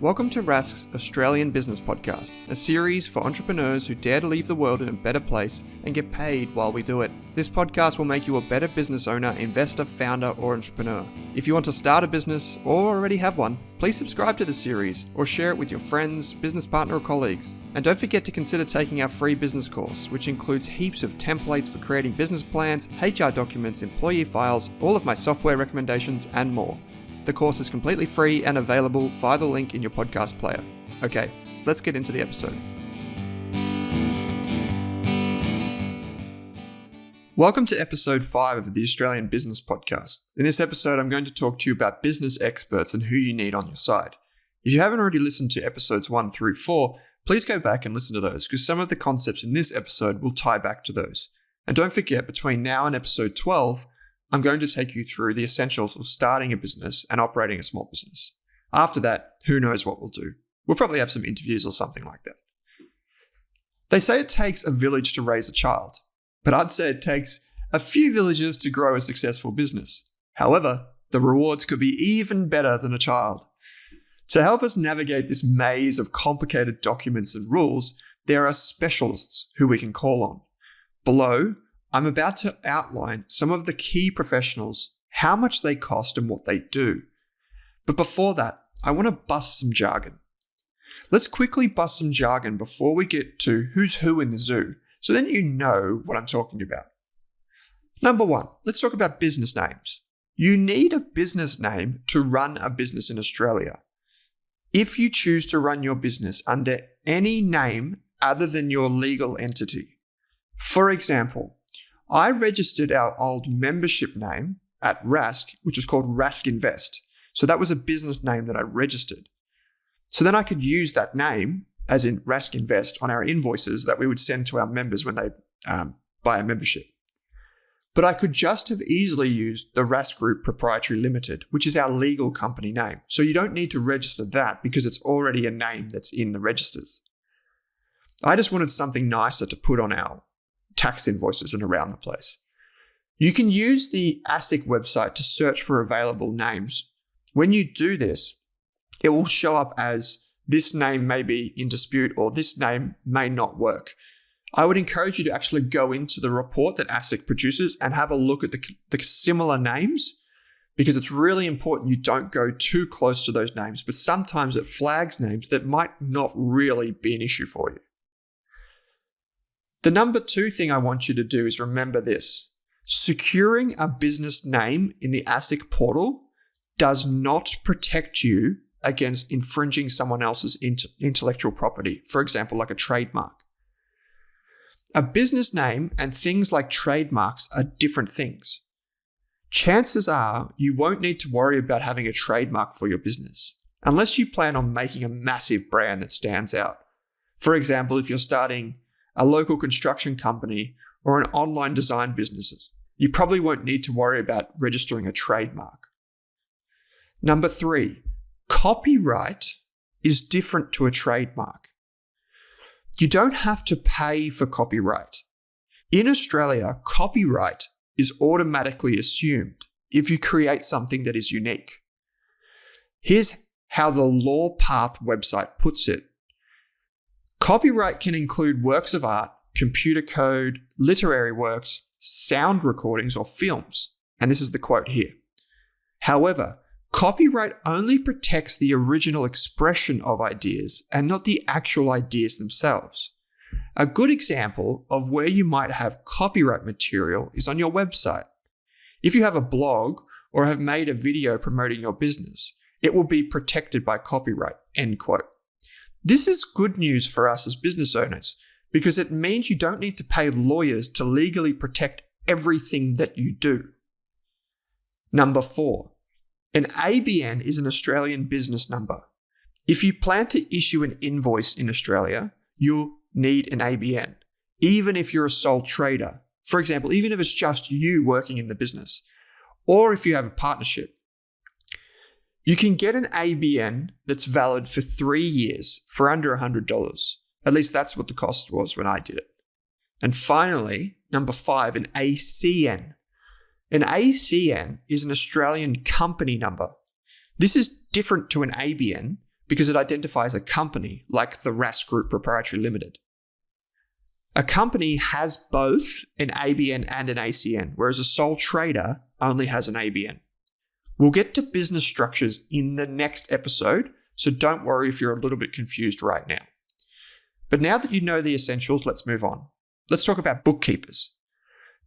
Welcome to Rask's Australian Business Podcast, a series for entrepreneurs who dare to leave the world in a better place and get paid while we do it. This podcast will make you a better business owner, investor, founder, or entrepreneur. If you want to start a business or already have one, please subscribe to the series or share it with your friends, business partner, or colleagues. And don't forget to consider taking our free business course, which includes heaps of templates for creating business plans, HR documents, employee files, all of my software recommendations, and more. The course is completely free and available via the link in your podcast player. Okay, let's get into the episode. Welcome to episode 5 of the Australian Business Podcast. In this episode, I'm going to talk to you about business experts and who you need on your side. If you haven't already listened to episodes 1 through 4, please go back and listen to those because some of the concepts in this episode will tie back to those. And don't forget, between now and episode 12, I'm going to take you through the essentials of starting a business and operating a small business. After that, who knows what we'll do. We'll probably have some interviews or something like that. They say it takes a village to raise a child, but I'd say it takes a few villages to grow a successful business. However, the rewards could be even better than a child. To help us navigate this maze of complicated documents and rules, there are specialists who we can call on. Below, I'm about to outline some of the key professionals, how much they cost and what they do. But before that, I want to bust some jargon. Let's quickly bust some jargon before we get to who's who in the zoo, so then you know what I'm talking about. Number 1, let's talk about business names. You need a business name to run a business in Australia. If you choose to run your business under any name other than your legal entity. For example, I registered our old membership name at Rask, which was called Rask Invest. So that was a business name that I registered. So then I could use that name, as in Rask Invest, on our invoices that we would send to our members when they buy a membership. But I could just have easily used the Rask Group Proprietary Limited, which is our legal company name. So you don't need to register that because it's already a name that's in the registers. I just wanted something nicer to put on our tax invoices and around the place. You can use the ASIC website to search for available names. When you do this, it will show up as this name may be in dispute or this name may not work. I would encourage you to actually go into the report that ASIC produces and have a look at the similar names because it's really important you don't go too close to those names, but sometimes it flags names that might not really be an issue for you. The number 2 thing I want you to do is remember this. Securing a business name in the ASIC portal does not protect you against infringing someone else's intellectual property, for example, like a trademark. A business name and things like trademarks are different things. Chances are you won't need to worry about having a trademark for your business, unless you plan on making a massive brand that stands out. For example, if you're starting a local construction company, or an online design business, you probably won't need to worry about registering a trademark. Number 3, copyright is different to a trademark. You don't have to pay for copyright. In Australia, copyright is automatically assumed if you create something that is unique. Here's how the LawPath website puts it. Copyright can include works of art, computer code, literary works, sound recordings, or films. And this is the quote here. However, copyright only protects the original expression of ideas and not the actual ideas themselves. A good example of where you might have copyright material is on your website. If you have a blog or have made a video promoting your business, it will be protected by copyright, end quote. This is good news for us as business owners because it means you don't need to pay lawyers to legally protect everything that you do. Number 4, an ABN is an Australian business number. If you plan to issue an invoice in Australia, you'll need an ABN, even if you're a sole trader. For example, even if it's just you working in the business, or if you have a partnership. You can get an ABN that's valid for 3 years for under $100. At least that's what the cost was when I did it. And finally, number 5, an ACN. An ACN is an Australian company number. This is different to an ABN because it identifies a company like the Rask Group Proprietary Limited. A company has both an ABN and an ACN, whereas a sole trader only has an ABN. We'll get to business structures in the next episode, so don't worry if you're a little bit confused right now. But now that you know the essentials, let's move on. Let's talk about bookkeepers.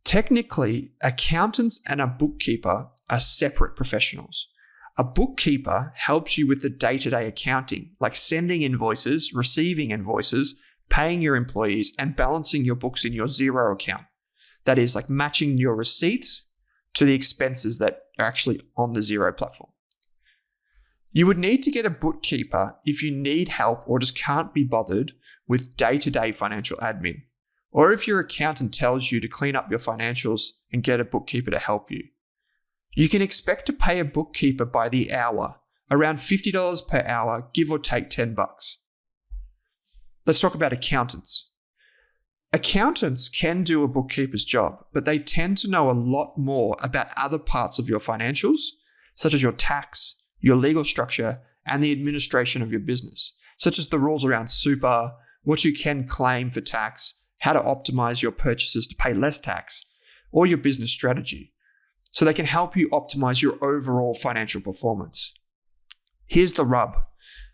Technically, accountants and a bookkeeper are separate professionals. A bookkeeper helps you with the day-to-day accounting, like sending invoices, receiving invoices, paying your employees, and balancing your books in your Xero account. That is like matching your receipts to the expenses that are actually on the Xero platform. You would need to get a bookkeeper if you need help or just can't be bothered with day-to-day financial admin, or if your accountant tells you to clean up your financials and get a bookkeeper to help you. You can expect to pay a bookkeeper by the hour, around $50 per hour, give or take $10. Let's talk about accountants. Accountants can do a bookkeeper's job, but they tend to know a lot more about other parts of your financials, such as your tax, your legal structure, and the administration of your business, such as the rules around super, what you can claim for tax, how to optimize your purchases to pay less tax, or your business strategy. So they can help you optimize your overall financial performance. Here's the rub.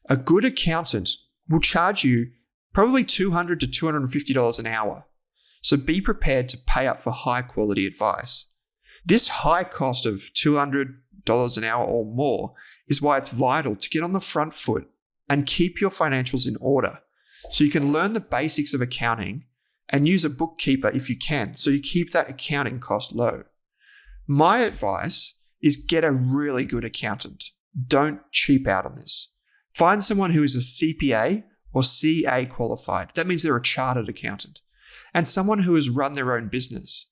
A good accountant will charge you probably $200 to $250 an hour. So be prepared to pay up for high quality advice. This high cost of $200 an hour or more is why it's vital to get on the front foot and keep your financials in order so you can learn the basics of accounting and use a bookkeeper if you can, so you keep that accounting cost low. My advice is get a really good accountant. Don't cheap out on this. Find someone who is a CPA or CA qualified. That means they're a chartered accountant. And someone who has run their own business.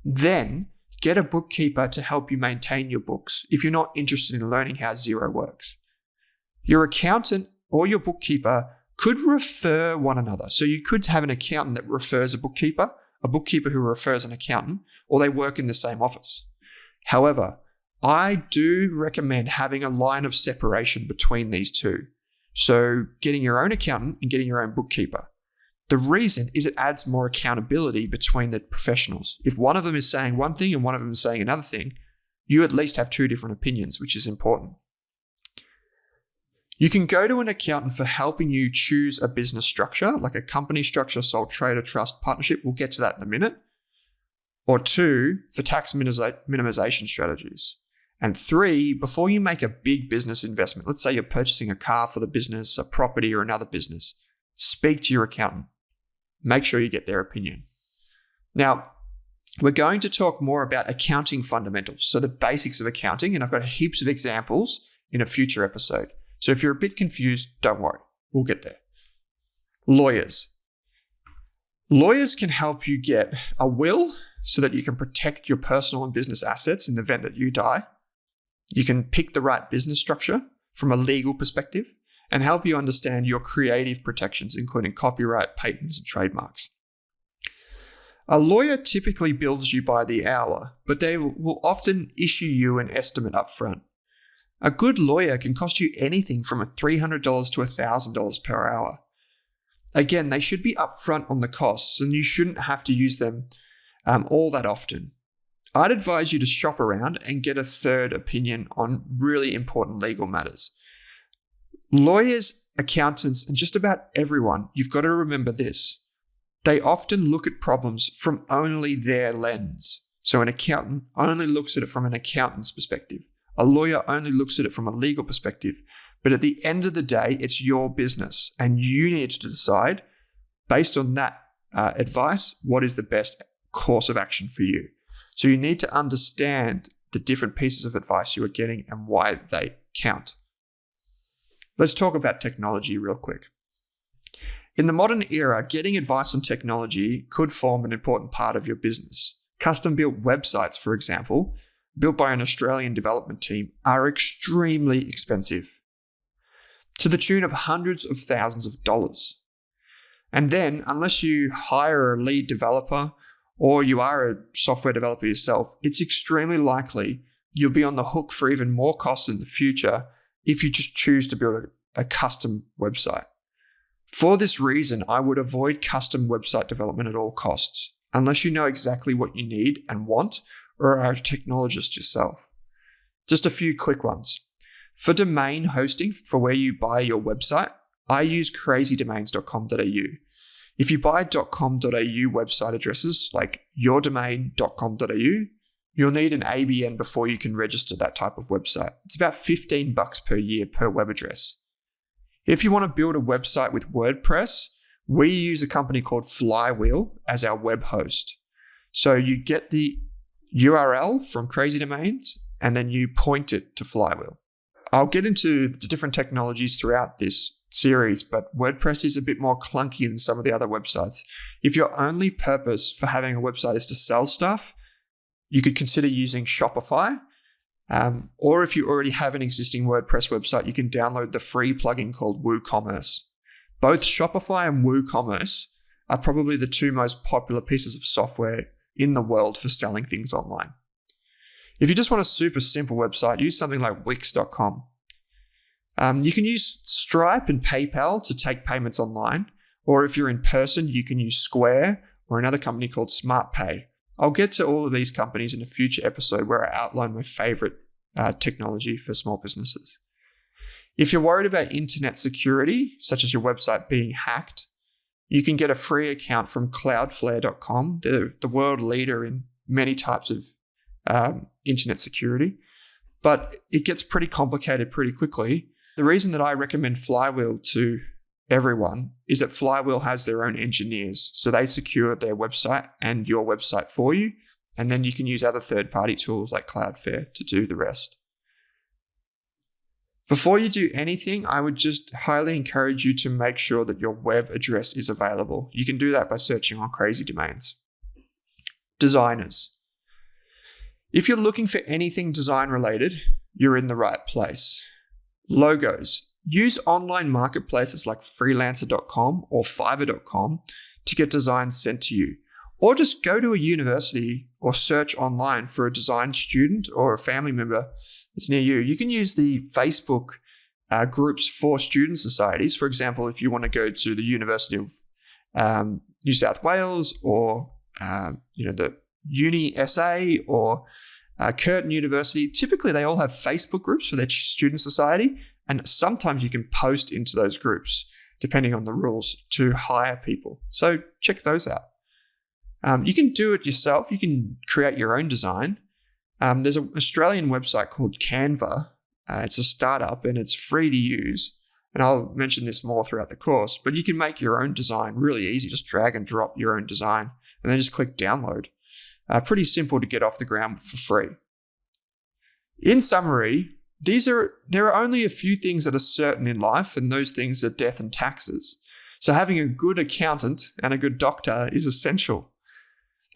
Then get a bookkeeper to help you maintain your books if you're not interested in learning how Xero works. Your accountant or your bookkeeper could refer one another. So you could have an accountant that refers a bookkeeper who refers an accountant, or they work in the same office. However, I do recommend having a line of separation between these two. So getting your own accountant and getting your own bookkeeper. The reason is it adds more accountability between the professionals. If one of them is saying one thing and one of them is saying another thing, you at least have two different opinions, which is important. You can go to an accountant for helping you choose a business structure, like a company structure, sole trader, trust, partnership. We'll get to that in a minute. Or 2, for tax minimization strategies. And 3, before you make a big business investment, let's say you're purchasing a car for the business, a property, or another business, speak to your accountant. Make sure you get their opinion. Now, we're going to talk more about accounting fundamentals, so the basics of accounting, and I've got heaps of examples in a future episode. So if you're a bit confused, don't worry. We'll get there. Lawyers. Lawyers can help you get a will so that you can protect your personal and business assets in the event that you die. You can pick the right business structure from a legal perspective and help you understand your creative protections, including copyright, patents, and trademarks. A lawyer typically bills you by the hour, but they will often issue you an estimate up front. A good lawyer can cost you anything from $300 to $1,000 per hour. Again, they should be upfront on the costs, and you shouldn't have to use them all that often. I'd advise you to shop around and get a third opinion on really important legal matters. Lawyers, accountants, and just about everyone, you've got to remember this. They often look at problems from only their lens. So an accountant only looks at it from an accountant's perspective. A lawyer only looks at it from a legal perspective. But at the end of the day, it's your business, and you need to decide, based on that advice, what is the best course of action for you. So you need to understand the different pieces of advice you are getting and why they count. Let's talk about technology real quick. In the modern era, getting advice on technology could form an important part of your business. Custom-built websites, for example, built by an Australian development team, are extremely expensive, to the tune of hundreds of thousands of dollars. And then, unless you hire a lead developer or you are a software developer yourself, it's extremely likely you'll be on the hook for even more costs in the future if you just choose to build a custom website. For this reason, I would avoid custom website development at all costs, unless you know exactly what you need and want or are a technologist yourself. Just a few quick ones. For domain hosting, for where you buy your website, I use crazydomains.com.au. If you buy .com.au website addresses like yourdomain.com.au, you'll need an ABN before you can register that type of website. It's about $15 per year per web address. If you want to build a website with WordPress, we use a company called Flywheel as our web host. So you get the URL from Crazy Domains and then you point it to Flywheel. I'll get into the different technologies throughout this series, but WordPress is a bit more clunky than some of the other websites. If your only purpose for having a website is to sell stuff, you could consider using Shopify. Or if you already have an existing WordPress website, you can download the free plugin called WooCommerce. Both Shopify and WooCommerce are probably the two most popular pieces of software in the world for selling things online. If you just want a super simple website, use something like Wix.com. You can use Stripe and PayPal to take payments online, or if you're in person, you can use Square or another company called SmartPay. I'll get to all of these companies in a future episode where I outline my favorite technology for small businesses. If you're worried about internet security, such as your website being hacked, you can get a free account from Cloudflare.com. They're the world leader in many types of internet security, but it gets pretty complicated pretty quickly. The reason that I recommend Flywheel to everyone is that Flywheel has their own engineers. So they secure their website and your website for you. And then you can use other third-party tools like Cloudflare to do the rest. Before you do anything, I would just highly encourage you to make sure that your web address is available. You can do that by searching on Crazy Domains. Designers. If you're looking for anything design related, you're in the right place. Logos. Use online marketplaces like freelancer.com or fiverr.com to get designs sent to you. Or just go to a university or search online for a design student or a family member that's near you. You can use the Facebook groups for student societies. For example, if you want to go to the University of New South Wales or the Uni SA or Curtin University, typically they all have Facebook groups for their student society. And sometimes you can post into those groups, depending on the rules, to hire people. So check those out. You can do it yourself. You can create your own design. There's an Australian website called Canva. It's a startup and it's free to use. And I'll mention this more throughout the course, but you can make your own design really easy. Just drag and drop your own design and then just click download. Pretty simple to get off the ground for free. In summary, there are only a few things that are certain in life, and those things are death and taxes. So having a good accountant and a good doctor is essential.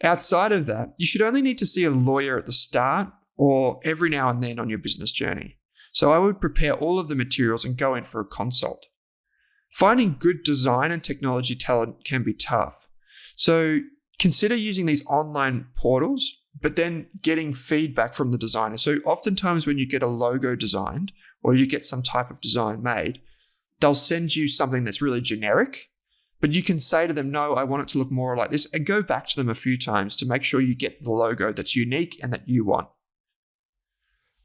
Outside of that, you should only need to see a lawyer at the start or every now and then on your business journey. So I would prepare all of the materials and go in for a consult. Finding good design and technology talent can be tough. So consider using these online portals, but then getting feedback from the designer. So oftentimes when you get a logo designed or you get some type of design made, they'll send you something that's really generic, but you can say to them, no, I want it to look more like this, and go back to them a few times to make sure you get the logo that's unique and that you want.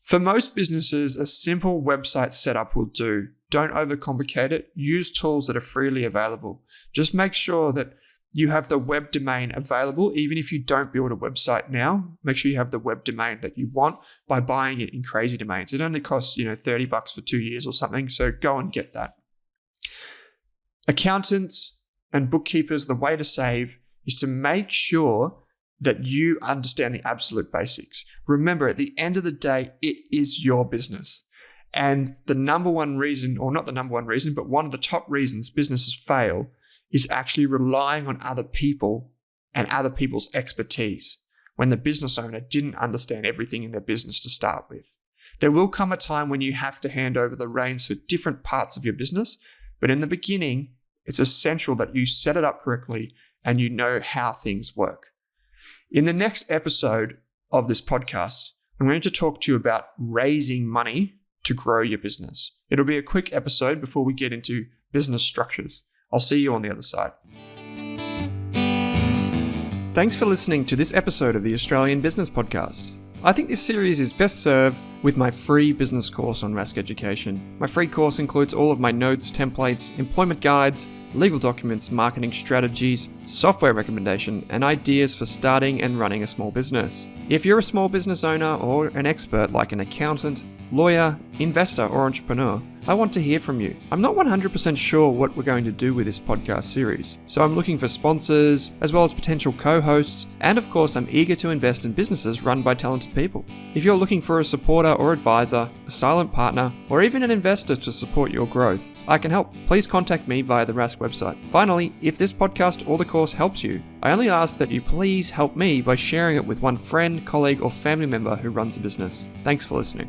For most businesses, a simple website setup will do. Don't overcomplicate it. Use tools that are freely available. Just make sure that you have the web domain available. Even if you don't build a website now, make sure you have the web domain that you want by buying it in Crazy Domains. It only costs, $30 for 2 years or something. So go and get that. Accountants and bookkeepers, the way to save is to make sure that you understand the absolute basics. Remember, at the end of the day, it is your business. And the number one reason, or not the number one reason, but one of the top reasons businesses fail is actually relying on other people and other people's expertise when the business owner didn't understand everything in their business to start with. There will come a time when you have to hand over the reins for different parts of your business, but in the beginning, it's essential that you set it up correctly and you know how things work. In the next episode of this podcast, I'm going to talk to you about raising money to grow your business. It'll be a quick episode before we get into business structures. I'll see you on the other side. Thanks for listening to this episode of the Australian Business Podcast. I think this series is best served with my free business course on Rask Education. My free course includes all of my notes, templates, employment guides, legal documents, marketing strategies, software recommendation, and ideas for starting and running a small business. If you're a small business owner or an expert like an accountant, lawyer, investor, or entrepreneur, I want to hear from you. I'm not 100% sure what we're going to do with this podcast series, so I'm looking for sponsors, as well as potential co-hosts, and of course I'm eager to invest in businesses run by talented people. If you're looking for a supporter or advisor, a silent partner, or even an investor to support your growth, I can help. Please contact me via the Rask website. Finally, if this podcast or the course helps you, I only ask that you please help me by sharing it with one friend, colleague, or family member who runs a business. Thanks for listening.